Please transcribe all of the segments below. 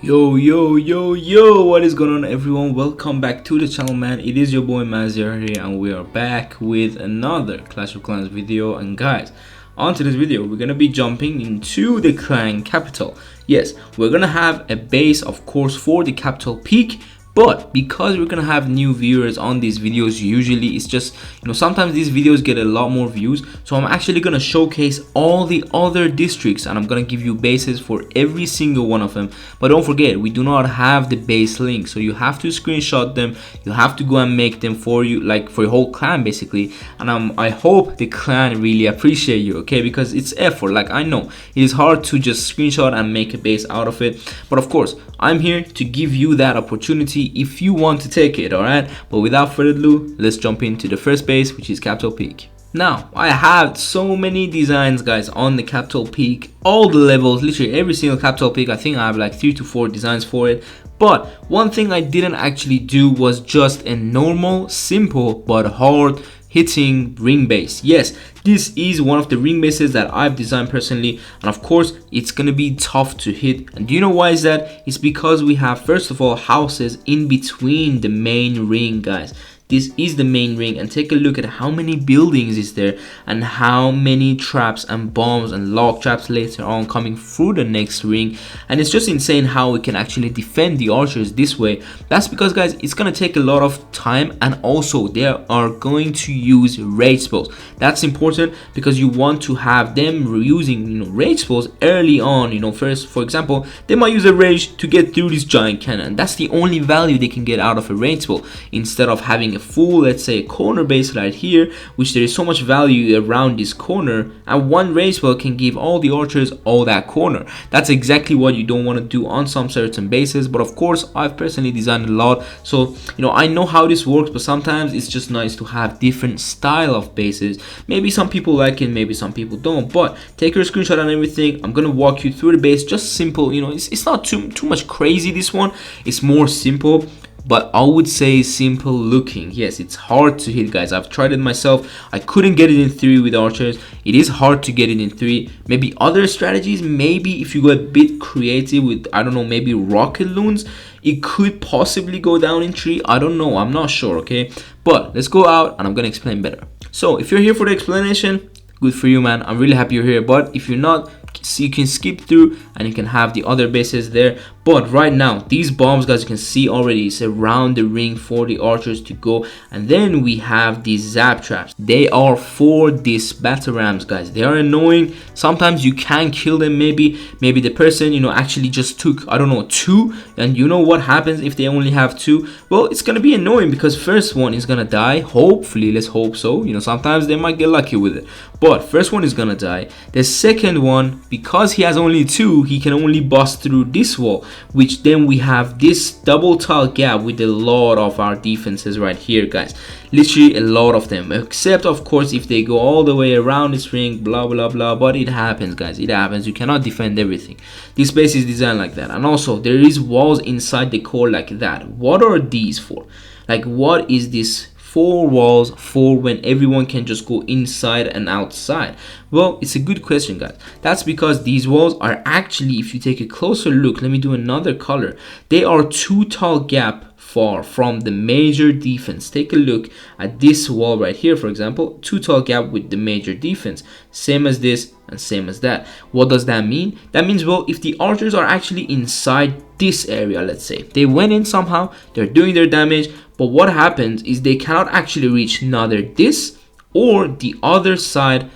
Yo, what is going on, everyone? Welcome back to the channel, man. It is your boy Maziar here, and we are back with another Clash of Clans video. And guys, on to this video, we're gonna be jumping into the clan capital. Yes, we're gonna have a base, of course, for the capital peak. But because we're gonna have new viewers on these videos, usually it's just, sometimes these videos get a lot more views. So I'm actually gonna showcase all the other districts, and I'm gonna give you bases for every single one of them. But don't forget, we do not have the base link, so you have to screenshot them. You have to go and make them for you, like for your whole clan basically. And I hope the clan really appreciate you, okay? Because it's effort. Like, I know it is hard to just screenshot and make a base out of it, but of course I'm here to give you that opportunity if you want to take it. All right, but without further ado, let's jump into the first base, which is capital peak. Now, I have so many designs, guys, on the capital peak, all the levels, literally every single capital peak. I think I have like 3 to 4 designs for it. But one thing I didn't actually do was just a normal, simple but hard hitting ring base. Yes, this is one of the ring bases that I've designed personally, and of course it's gonna be tough to hit. And do you know why is that? It's because we have, first of all, houses in between the main ring, guys. This is the main ring, and take a look at how many buildings is there and how many traps and bombs and log traps later on coming through the next ring. And it's just insane how we can actually defend the archers this way. That's because, guys, it's gonna take a lot of time, and also they are going to use rage spells. That's important because you want to have them using rage spells early on. First, for example, they might use a rage to get through this giant cannon. That's the only value they can get out of a rage spell, instead of having a full, let's say, a corner base right here, which there is so much value around this corner, and one rage spell can give all the archers all that corner. That's exactly what you don't want to do on some certain bases. But of course, I've personally designed a lot, so I know how this works. But sometimes it's just nice to have different style of bases. Maybe some people like it, maybe some people don't. But take your screenshot and everything. I'm gonna walk you through the base, just simple. It's not too much crazy. This one, it's more simple, but I would say simple looking. Yes, it's hard to hit, guys. I've tried it myself. I couldn't get it in 3 with archers. It is hard to get it in 3. Maybe other strategies, maybe if you go a bit creative with, I don't know, maybe rocket loons, it could possibly go down in 3. I don't know, I'm not sure, okay? But let's go out and I'm gonna explain better. So if you're here for the explanation, good for you, man. I'm really happy you're here. But if you're not, so you can skip through and you can have the other bases there. But right now, these bombs, guys, you can see already it's around the ring for the archers to go. And then we have these zap traps. They are for these battle rams, guys. They are annoying. Sometimes you can kill them. Maybe the person actually just took, I don't know, 2, and what happens if they only have 2? Well, it's gonna be annoying because first one is gonna die. Hopefully, let's hope so. Sometimes they might get lucky with it, but first one is gonna die. The second one, because he has only 2, he can only bust through this wall, which then we have this double tile gap with a lot of our defenses right here, guys. Literally a lot of them, except of course if they go all the way around this ring, blah blah blah. But it happens, guys, it happens. You cannot defend everything. This base is designed like that. And also there is walls inside the core like that. What are these for? Like, what is this 4 walls for when everyone can just go inside and outside? Well, it's a good question, guys. That's because these walls are actually, if you take a closer look, let me do another color, they are 2 tall gap far from the major defense. Take a look at this wall right here, for example, 2 tall gap with the major defense, same as this and same as that. What does that mean? That means, well, if the archers are actually inside this area, let's say they went in somehow, they're doing their damage, but what happens is they cannot actually reach neither this or the other side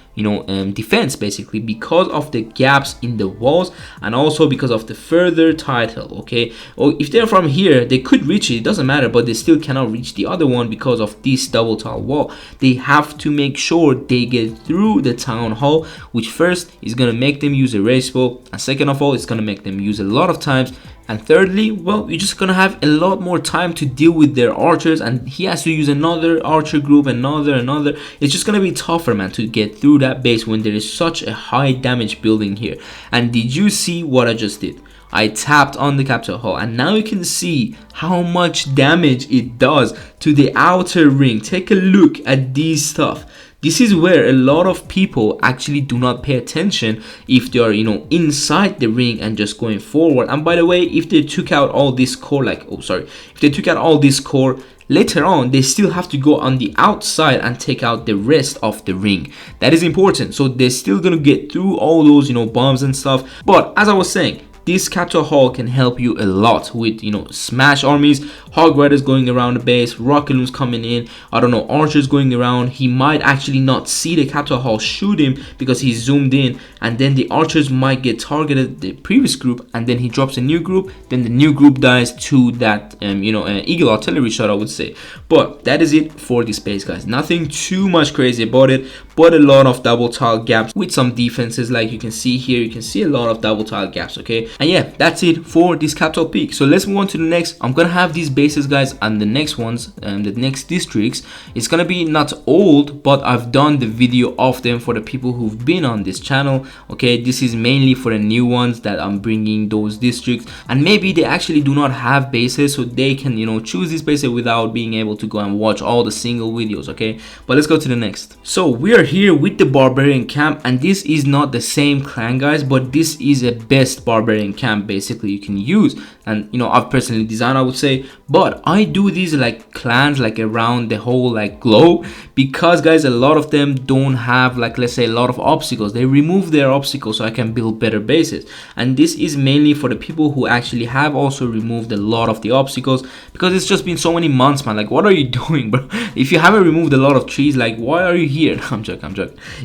defense, basically, because of the gaps in the walls, and also because of the further title, okay? Or if they're from here, they could reach it, it doesn't matter, but they still cannot reach the other one because of this double tile wall. They have to make sure they get through the town hall, which first is gonna make them use a rage spell, and second of all, it's gonna make them use a lot of times. And thirdly, well, you're just gonna have a lot more time to deal with their archers, and he has to use another archer group, another. It's just gonna be tougher, man, to get through that base when there is such a high damage building here. And did you see what I just did? I tapped on the capital hall, and now you can see how much damage it does to the outer ring. Take a look at these stuff. This is where a lot of people actually do not pay attention if they are, you know, inside the ring and just going forward. And by the way, if they took out all this core, like, oh sorry, if they took out all this core, later on they still have to go on the outside and take out the rest of the ring. That is important. So they're still gonna get through all those, you know, bombs and stuff. But as I was saying, this Capital Hall can help you a lot with, you know, smash armies, hog riders going around the base, rocket loons coming in, I don't know, archers going around. He might actually not see the Capital Hall shoot him because he's zoomed in, and then the archers might get targeted the previous group, and then he drops a new group, then the new group dies to that you know, eagle artillery shot, I would say. But that is it for this base, guys. Nothing too much crazy about it, but a lot of double tile gaps with some defenses. Like you can see here, you can see a lot of double tile gaps, okay? And yeah, that's it for this capital peak. So let's move on to the next. I'm gonna have these bases, guys, and the next ones, the next districts, it's gonna be not old, but I've done the video of them for the people who've been on this channel, okay? This is mainly for the new ones that I'm bringing those districts, and maybe they actually do not have bases, so they can, you know, choose this base without being able to go and watch all the single videos, okay? But let's go to the next. So we are here with the Barbarian camp, and this is not the same clan, guys, but this is a best Barbarian camp basically you can use. And you know, I've personally designed, I would say, but I do these like clans like around the whole like globe, because guys, a lot of them don't have, like, let's say, a lot of obstacles. They remove their obstacles so I can build better bases, and this is mainly for the people who actually have also removed a lot of the obstacles, because it's just been so many months, man. Like, what are you doing, bro? If you haven't removed a lot of trees, like, why are you here? I'm joking.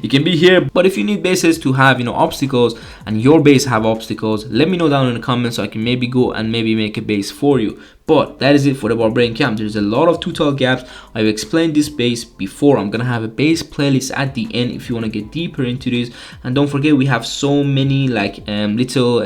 You can be here, but if you need bases to have, you know, obstacles, and your base have obstacles, let me know down in the comments so I can maybe go and maybe make a base for you. But that is it for the Barbarian camp. There's a lot of two tile gaps. I've explained this base before. I'm gonna have a base playlist at the end if you want to get deeper into this. And don't forget, we have so many like little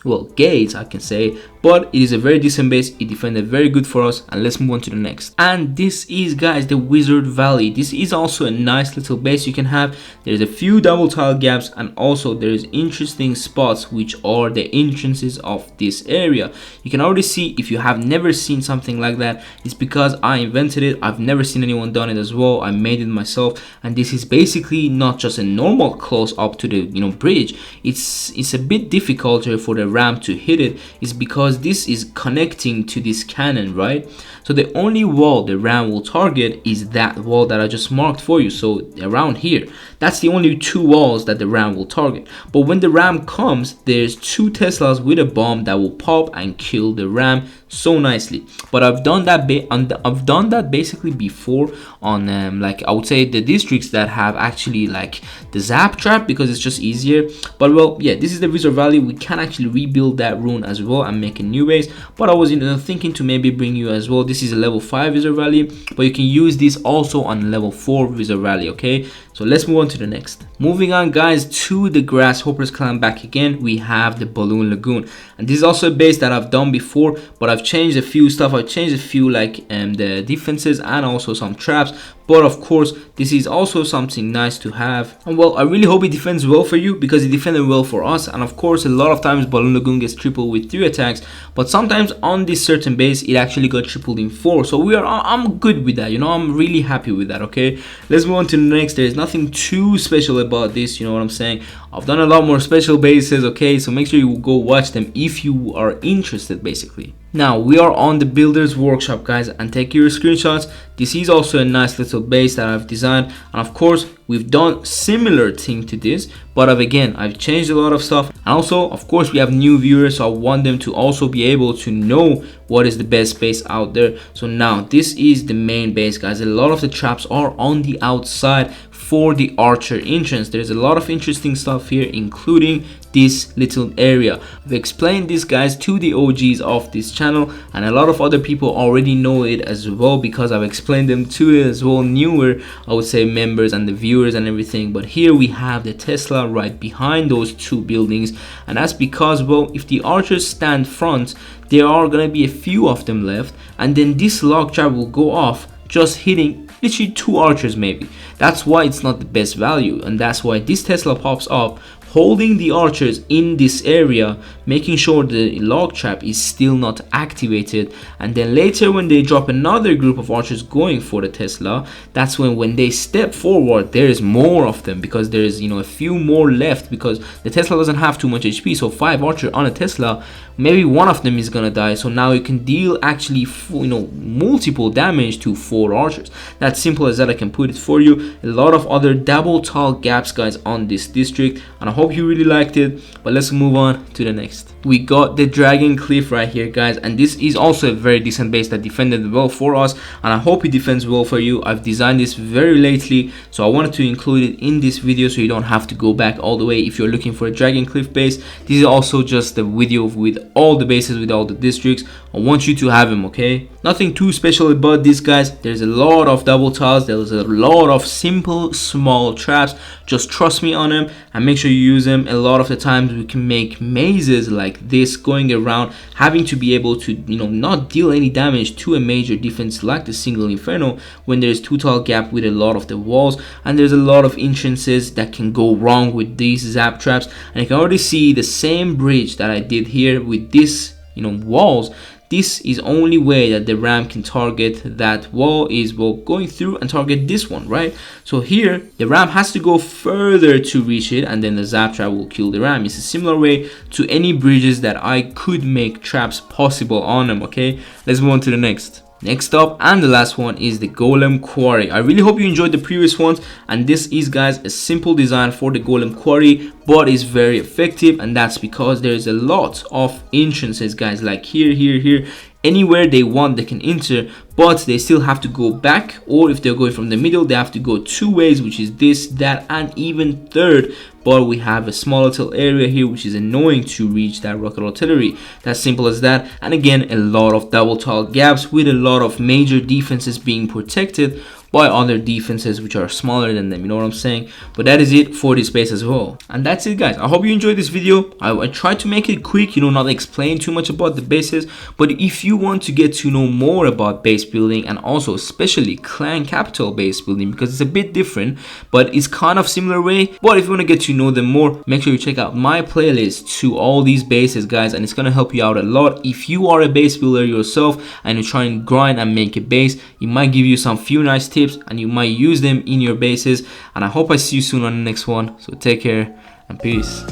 well, gates, I can say, but it is a very decent base. It defended very good for us. And let's move on to the next. And this is, guys, the Wizard Valley. This is also a nice little base you can have. There's a few double tile gaps, and also there's interesting spots which are the entrances of this area. You can already see, if you have never seen something like that, it's because I invented it. I've never seen anyone done it as well. I made it myself, and this is basically not just a normal close up to the, you know, bridge. It's a bit difficult for the ram to hit it. It's because this is connecting to this cannon, right? So the only wall the ram will target is that wall that I just marked for you. So around here, that's the only two walls that the ram will target. But when the ram comes, there's two Teslas with a bomb that will pop and kill the ram so nicely. But I've done that basically before on like, I would say, the districts that have actually like the zap trap, because it's just easier. But well, yeah, this is the Wizard Valley. We can actually rebuild that rune as well and make a new base, but I was, you know, thinking to maybe bring you as well. This is a level 5 Wizard Valley, but you can use this also on level 4 Wizard Valley, okay? So let's move on to the next. Moving on, guys, to the Grasshoppers clan back again, we have the Balloon Lagoon. And this is also a base that I've done before, but I've changed a few stuff. I've changed a few like the defenses and also some traps. But of course, this is also something nice to have. And well, I really hope it defends well for you, because it defended well for us. And of course, a lot of times Balloon Lagoon gets tripled with 3 attacks, but sometimes on this certain base it actually got tripled in 4. So I'm good with that, you know, I'm really happy with that, okay? Let's move on to the next. There's nothing too special about this, you know what I'm saying? I've done a lot more special bases, okay? So make sure you go watch them if you are interested, basically. Now we are on the Builder's Workshop, guys, and take your screenshots. This is also a nice little base that I've designed, and of course we've done similar thing to this, but I've changed a lot of stuff. And also, of course, we have new viewers, so I want them to also be able to know what is the best base out there. So now this is the main base, guys. A lot of the traps are on the outside for the archer entrance. There's a lot of interesting stuff here, including this little area. I've explained this, guys, to the OGs of this channel, and a lot of other people already know it as well, because I've explained them to it as well, newer, I would say, members and the viewers and everything. But here we have the Tesla right behind those two buildings, and that's because, well, if the archers stand front, there are gonna be a few of them left, and then this log trap will go off, just hitting literally 2 archers maybe. That's why it's not the best value, and that's why this Tesla pops up, holding the archers in this area, making sure the log trap is still not activated, and then later when they drop another group of archers going for the Tesla, that's when they step forward, there is more of them, because there is, you know, a few more left, because the Tesla doesn't have too much HP. So 5 archers on a Tesla, maybe one of them is gonna die, so now you can deal actually, you know, multiple damage to 4 archers. That's simple as that. I can put it for you. A lot of other double tall gaps, guys, on this district, and I hope you really liked it. But let's move on to the next. We got the Dragon Cliff right here, guys, and this is also a very decent base that defended well for us, and I hope it defends well for you. I've designed this very lately, so I wanted to include it in this video so you don't have to go back all the way if you're looking for a Dragon Cliff base. This is also just the video with all the bases, with all the districts. I want you to have them, okay? Nothing too special about this, guys. There's a lot of double tiles, there's a lot of simple small traps. Just trust me on them and make sure you use them. A lot of the times we can make mazes like this, going around, having to be able to, you know, not deal any damage to a major defense like the single inferno when there's too tall gap with a lot of the walls, and there's a lot of entrances that can go wrong with these zap traps. And you can already see the same bridge that I did here with this, you know, walls. This is only way that the ram can target that wall is, well, going through and target this one, right? So here the ram has to go further to reach it, and then the zap trap will kill the ram. It's a similar way to any bridges that I could make traps possible on them, okay? Let's move on to the next. Next up, and the last one, is the Golem Quarry. I really hope you enjoyed the previous ones, and this is, guys, a simple design for the Golem Quarry, but it's very effective, and that's because there's a lot of entrances, guys, like here. Anywhere they want they can enter, but they still have to go back, or if they're going from the middle they have to go 2 ways, which is this, that, and even third. But we have a small little area here which is annoying to reach that rocket artillery. That's simple as that. And again, a lot of double tall gaps with a lot of major defenses being protected by other defenses which are smaller than them, you know what I'm saying? But that is it for this base as well. And that's it, guys. I hope you enjoyed this video. I tried to make it quick, you know, not explain too much about the bases. But if you want to get to know more about base building, and also especially clan capital base building, because it's a bit different but it's kind of similar way, but if you want to get to know them more, make sure you check out my playlist to all these bases, guys, and it's going to help you out a lot. If you are a base builder yourself and you're trying to grind and make a base, it might give you some few nice tips and you might use them in your bases. And I hope I see you soon on the next one. So take care and peace.